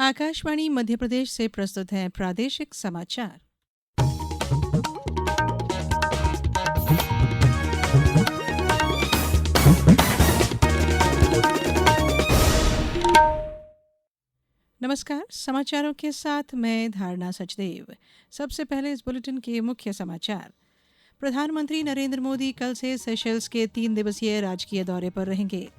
आकाशवाणी मध्य प्रदेश से प्रस्तुत है प्रादेशिक समाचार। नमस्कार, समाचारों के साथ मैं धारणा सचदेव। सबसे पहले इस बुलेटिन के मुख्य समाचार। प्रधानमंत्री नरेंद्र मोदी कल से सेशल्स के 3 दिवसीय राजकीय दौरे पर रहेंगे।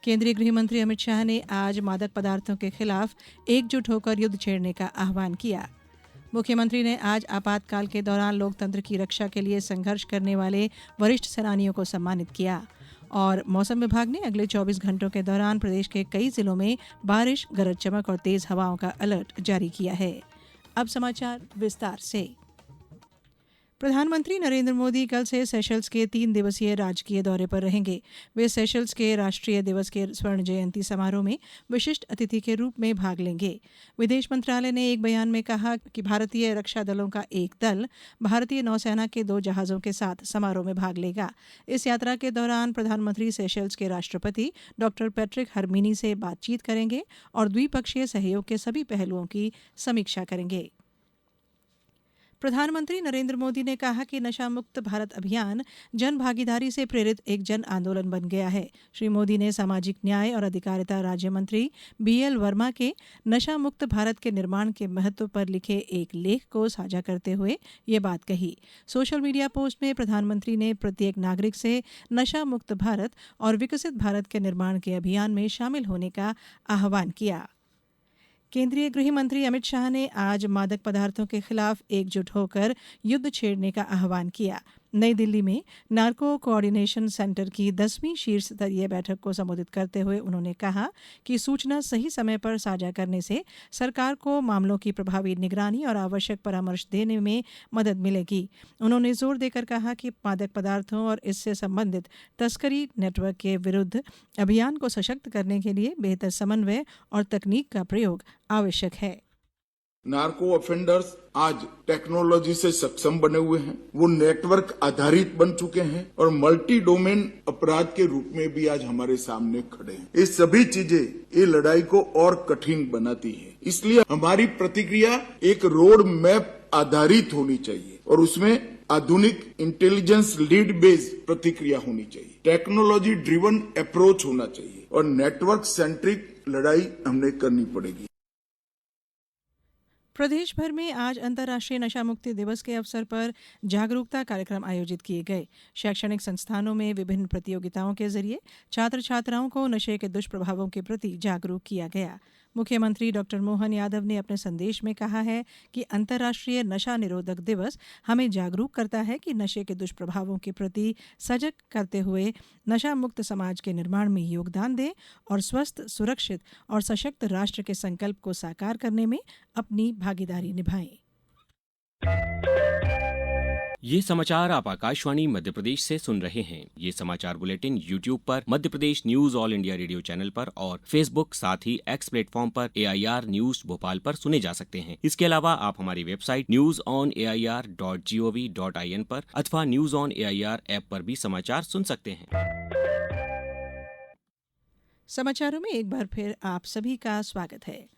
केंद्रीय गृह मंत्री अमित शाह ने आज मादक पदार्थों के खिलाफ एकजुट होकर युद्ध छेड़ने का आह्वान किया। मुख्यमंत्री ने आज आपातकाल के दौरान लोकतंत्र की रक्षा के लिए संघर्ष करने वाले वरिष्ठ सेनानियों को सम्मानित किया। और मौसम विभाग ने अगले 24 घंटों के दौरान प्रदेश के कई जिलों में बारिश, गरज चमक और तेज हवाओं का अलर्ट जारी किया है। अब समाचार विस्तार से। प्रधानमंत्री नरेंद्र मोदी कल से सेशल्स के 3 दिवसीय राजकीय दौरे पर रहेंगे। वे सेशल्स के राष्ट्रीय दिवस के स्वर्ण जयंती समारोह में विशिष्ट अतिथि के रूप में भाग लेंगे। विदेश मंत्रालय ने एक बयान में कहा कि भारतीय रक्षा दलों का एक दल भारतीय नौसेना के 2 जहाजों के साथ समारोह में भाग लेगा। इस यात्रा के दौरान प्रधानमंत्री सेशल्स के राष्ट्रपति डॉक्टर पैट्रिक हरमिनी से बातचीत करेंगे और द्विपक्षीय सहयोग के सभी पहलुओं की समीक्षा करेंगे। प्रधानमंत्री नरेंद्र मोदी ने कहा कि नशा मुक्त भारत अभियान जन भागीदारी से प्रेरित एक जन आंदोलन बन गया है। श्री मोदी ने सामाजिक न्याय और अधिकारिता राज्य मंत्री BL वर्मा के नशा मुक्त भारत के निर्माण के महत्व पर लिखे एक लेख को साझा करते हुए ये बात कही। सोशल मीडिया पोस्ट में प्रधानमंत्री ने प्रत्येक नागरिक से नशा मुक्त भारत और विकसित भारत के निर्माण के अभियान में शामिल होने का आह्वान किया। केंद्रीय गृह मंत्री अमित शाह ने आज मादक पदार्थों के खिलाफ एकजुट होकर युद्ध छेड़ने का आह्वान किया। नई दिल्ली में नार्को कोऑर्डिनेशन सेंटर की 10वीं शीर्ष स्तरीय बैठक को संबोधित करते हुए उन्होंने कहा कि सूचना सही समय पर साझा करने से सरकार को मामलों की प्रभावी निगरानी और आवश्यक परामर्श देने में मदद मिलेगी। उन्होंने जोर देकर कहा कि मादक पदार्थों और इससे संबंधित तस्करी नेटवर्क के विरुद्ध अभियान को सशक्त करने के लिए बेहतर समन्वय और तकनीक का प्रयोग आवश्यक है। नार्को ऑफेंडर्स आज टेक्नोलॉजी से सक्षम बने हुए हैं, वो नेटवर्क आधारित बन चुके हैं और मल्टी डोमेन अपराध के रूप में भी आज हमारे सामने खड़े हैं। ये सभी चीजें ये लड़ाई को और कठिन बनाती है। इसलिए हमारी प्रतिक्रिया एक रोड मैप आधारित होनी चाहिए और उसमें आधुनिक इंटेलिजेंस लीड बेस्ड प्रतिक्रिया होनी चाहिए, टेक्नोलॉजी ड्रिवन अप्रोच होना चाहिए और नेटवर्क सेंट्रिक लड़ाई हमने करनी पड़ेगी। प्रदेश भर में आज अंतर्राष्ट्रीय नशा मुक्ति दिवस के अवसर पर जागरूकता कार्यक्रम आयोजित किए गए। शैक्षणिक संस्थानों में विभिन्न प्रतियोगिताओं के जरिए छात्र छात्राओं को नशे के दुष्प्रभावों के प्रति जागरूक किया गया। मुख्यमंत्री डॉक्टर मोहन यादव ने अपने संदेश में कहा है कि अंतर्राष्ट्रीय नशा निरोधक दिवस हमें जागरूक करता है कि नशे के दुष्प्रभावों के प्रति सजग करते हुए नशा मुक्त समाज के निर्माण में योगदान दें और स्वस्थ, सुरक्षित और सशक्त राष्ट्र के संकल्प को साकार करने में अपनी भागीदारी निभाएं। ये समाचार आप आकाशवाणी मध्य प्रदेश से सुन रहे हैं। ये समाचार बुलेटिन YouTube पर Madhya Pradesh news all India radio channel पर और Facebook साथ ही X प्लेटफॉर्म पर AIR न्यूज भोपाल पर सुने जा सकते हैं। इसके अलावा आप हमारी वेबसाइट newsonair.gov.in पर अथवा न्यूज ऑन AIR ऐप पर भी समाचार सुन सकते हैं। समाचारों में एक बार फिर आप सभी का स्वागत है।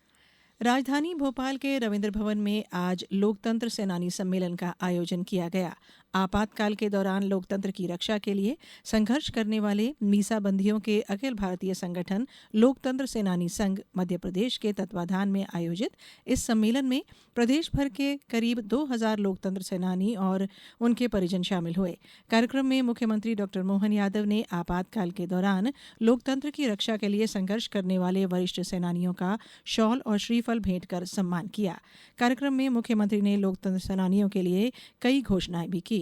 राजधानी भोपाल के रविंद्र भवन में आज लोकतंत्र सेनानी सम्मेलन का आयोजन किया गया। आपातकाल के दौरान लोकतंत्र की रक्षा के लिए संघर्ष करने वाले मीसाबंदियों के अखिल भारतीय संगठन लोकतंत्र सेनानी संघ मध्य प्रदेश के तत्वाधान में आयोजित इस सम्मेलन में प्रदेश भर के करीब 2000 लोकतंत्र सेनानी और उनके परिजन शामिल हुए। कार्यक्रम में मुख्यमंत्री डॉक्टर मोहन यादव ने आपातकाल के दौरान लोकतंत्र की रक्षा के लिए संघर्ष करने वाले वरिष्ठ सेनानियों का शॉल और श्रीफल भेंट कर सम्मान किया। कार्यक्रम में मुख्यमंत्री ने लोकतंत्र सेनानियों के लिए कई घोषणाएं भी की।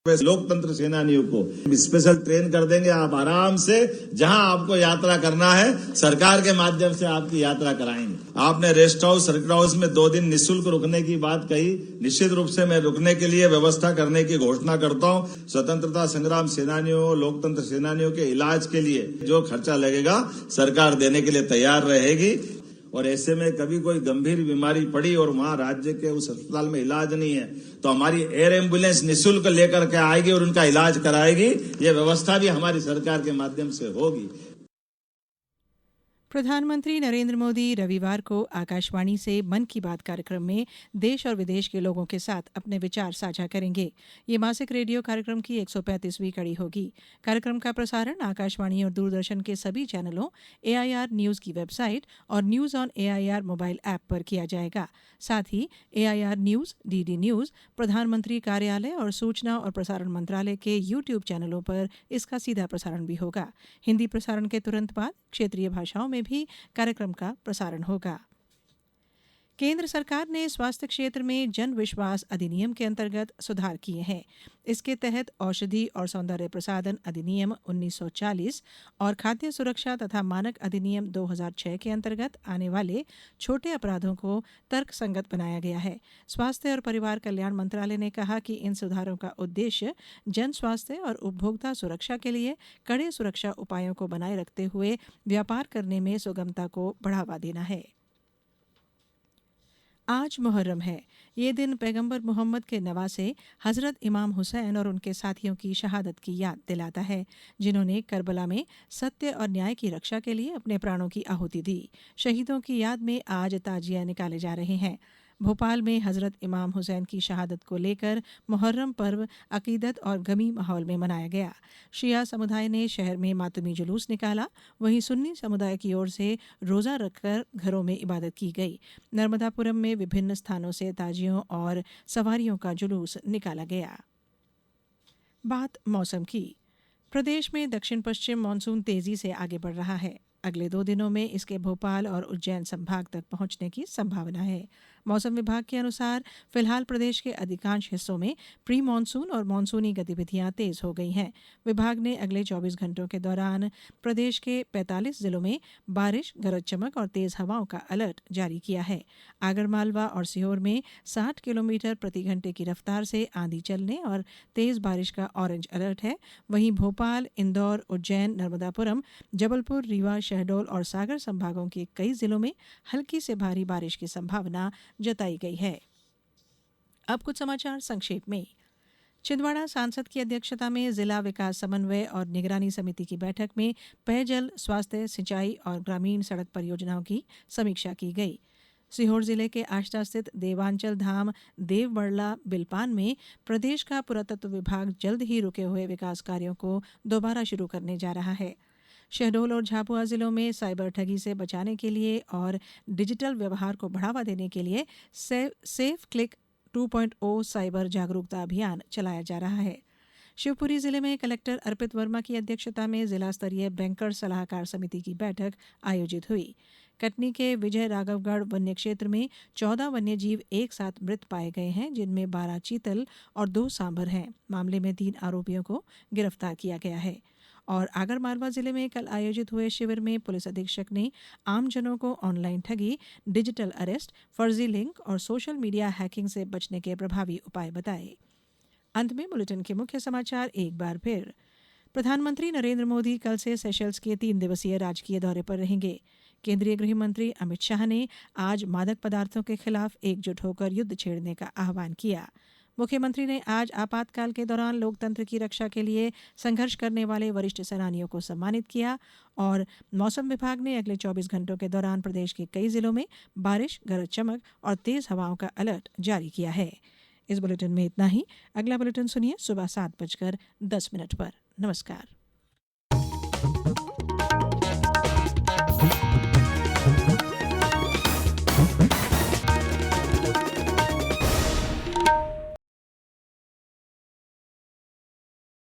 लोकतंत्र सेनानियों को स्पेशल ट्रेन कर देंगे। आप आराम से जहां आपको यात्रा करना है सरकार के माध्यम से आपकी यात्रा कराएंगे। आपने रेस्ट हाउस, सर्किट हाउस में 2 दिन निःशुल्क रुकने की बात कही। निश्चित रूप से मैं रुकने के लिए व्यवस्था करने की घोषणा करता हूं। स्वतंत्रता संग्राम सेनानियों, लोकतंत्र सेनानियों के इलाज के लिए जो खर्चा लगेगा सरकार देने के लिए तैयार रहेगी। और ऐसे में कभी कोई गंभीर बीमारी पड़ी और वहां राज्य के उस अस्पताल में इलाज नहीं है तो हमारी एयर एम्बुलेंस निःशुल्क लेकर के आएगी और उनका इलाज कराएगी। ये व्यवस्था भी हमारी सरकार के माध्यम से होगी। प्रधानमंत्री नरेंद्र मोदी रविवार को आकाशवाणी से मन की बात कार्यक्रम में देश और विदेश के लोगों के साथ अपने विचार साझा करेंगे। ये मासिक रेडियो कार्यक्रम की 135वीं कड़ी होगी। कार्यक्रम का प्रसारण आकाशवाणी और दूरदर्शन के सभी चैनलों, AIR न्यूज की वेबसाइट और news on AIR mobile app पर किया जाएगा। साथ ही AIR न्यूज, DD न्यूज, प्रधानमंत्री कार्यालय और सूचना और प्रसारण मंत्रालय के YouTube चैनलों पर इसका सीधा प्रसारण भी होगा। हिंदी प्रसारण के तुरंत बाद क्षेत्रीय भाषाओं में भी कार्यक्रम का प्रसारण होगा। केंद्र सरकार ने स्वास्थ्य क्षेत्र में जन विश्वास अधिनियम के अंतर्गत सुधार किए हैं। इसके तहत औषधि और सौंदर्य प्रसाधन अधिनियम 1940 और खाद्य सुरक्षा तथा मानक अधिनियम 2006 के अंतर्गत आने वाले छोटे अपराधों को तर्कसंगत बनाया गया है। स्वास्थ्य और परिवार कल्याण मंत्रालय ने कहा कि इन सुधारों का उद्देश्य जन स्वास्थ्य और उपभोक्ता सुरक्षा के लिए कड़े सुरक्षा उपायों को बनाए रखते हुए व्यापार करने में सुगमता को बढ़ावा देना है। आज मुहर्रम है। ये दिन पैगंबर मोहम्मद के नवासे हजरत इमाम हुसैन और उनके साथियों की शहादत की याद दिलाता है, जिन्होंने करबला में सत्य और न्याय की रक्षा के लिए अपने प्राणों की आहुति दी। शहीदों की याद में आज ताजिया निकाले जा रहे हैं। भोपाल में हजरत इमाम हुसैन की शहादत को लेकर मुहर्रम पर्व अकीदत और गमी माहौल में मनाया गया। शिया समुदाय ने शहर में मातमी जुलूस निकाला, वहीं सुन्नी समुदाय की ओर से रोज़ा रखकर घरों में इबादत की गई। नर्मदापुरम में विभिन्न स्थानों से ताजियों और सवारियों का जुलूस निकाला गया। बात मौसम की। प्रदेश में दक्षिण पश्चिम मानसून तेजी से आगे बढ़ रहा है। अगले 2 दिनों में इसके भोपाल और उज्जैन संभाग तक पहुंचने की संभावना है। मौसम विभाग के अनुसार फिलहाल प्रदेश के अधिकांश हिस्सों में प्री मानसून और मानसूनी गतिविधियां तेज हो गई हैं। विभाग ने अगले 24 घंटों के दौरान प्रदेश के 45 जिलों में बारिश, गरज चमक और तेज हवाओं का अलर्ट जारी किया है। आगरमालवा और सीहोर में 60 किलोमीटर प्रति घंटे की रफ्तार से आंधी चलने और तेज बारिश का ऑरेंज अलर्ट है। वहीं भोपाल, इंदौर, उज्जैन, नर्मदापुरम, जबलपुर, रीवा, शहडोल और सागर संभागों के कई जिलों में हल्की से भारी बारिश की संभावना जताई गई है। अब कुछ समाचार संक्षेप में। छिंदवाड़ा सांसद की अध्यक्षता में जिला विकास समन्वय और निगरानी समिति की बैठक में पेयजल, स्वास्थ्य, सिंचाई और ग्रामीण सड़क परियोजनाओं की समीक्षा की गई। सीहोर जिले के आष्टा स्थित देवांचल धाम देवबड़ला बिलपान में प्रदेश का पुरातत्व विभाग जल्द ही रुके हुए विकास कार्यों को दोबारा शुरू करने जा रहा है। शहडोल और झाबुआ जिलों में साइबर ठगी से बचाने के लिए और डिजिटल व्यवहार को बढ़ावा देने के लिए सेफ क्लिक 2.0 साइबर जागरूकता अभियान चलाया जा रहा है। शिवपुरी जिले में कलेक्टर अर्पित वर्मा की अध्यक्षता में जिला स्तरीय बैंकर सलाहकार समिति की बैठक आयोजित हुई। कटनी के विजय राघवगढ़ वन्य क्षेत्र में 14 वन्यजीव एक साथ मृत पाए गए हैं, जिनमें 12 चीतल और 2 सांभर हैं। मामले में 3 आरोपियों को गिरफ्तार किया गया है। और आगरमालवा जिले में कल आयोजित हुए शिविर में पुलिस अधीक्षक ने आमजनों को ऑनलाइन ठगी, डिजिटल अरेस्ट, फर्जी लिंक और सोशल मीडिया हैकिंग से बचने के प्रभावी उपाय बताए। अंत में बुलेटिन के मुख्य समाचार एक बार फिर। प्रधानमंत्री नरेंद्र मोदी कल से सेशल्स के 3 दिवसीय राजकीय दौरे पर रहेंगे। केंद्रीय गृह मंत्री अमित शाह ने आज मादक पदार्थों के खिलाफ एकजुट होकर युद्ध छेड़ने का आह्वान किया। मुख्यमंत्री ने आज आपातकाल के दौरान लोकतंत्र की रक्षा के लिए संघर्ष करने वाले वरिष्ठ सेनानियों को सम्मानित किया। और मौसम विभाग ने अगले 24 घंटों के दौरान प्रदेश के कई जिलों में बारिश, गरज चमक और तेज हवाओं का अलर्ट जारी किया है। इस बुलेटिन में इतना ही। अगला बुलेटिन सुनिए सुबह 7:10 पर। नमस्कार।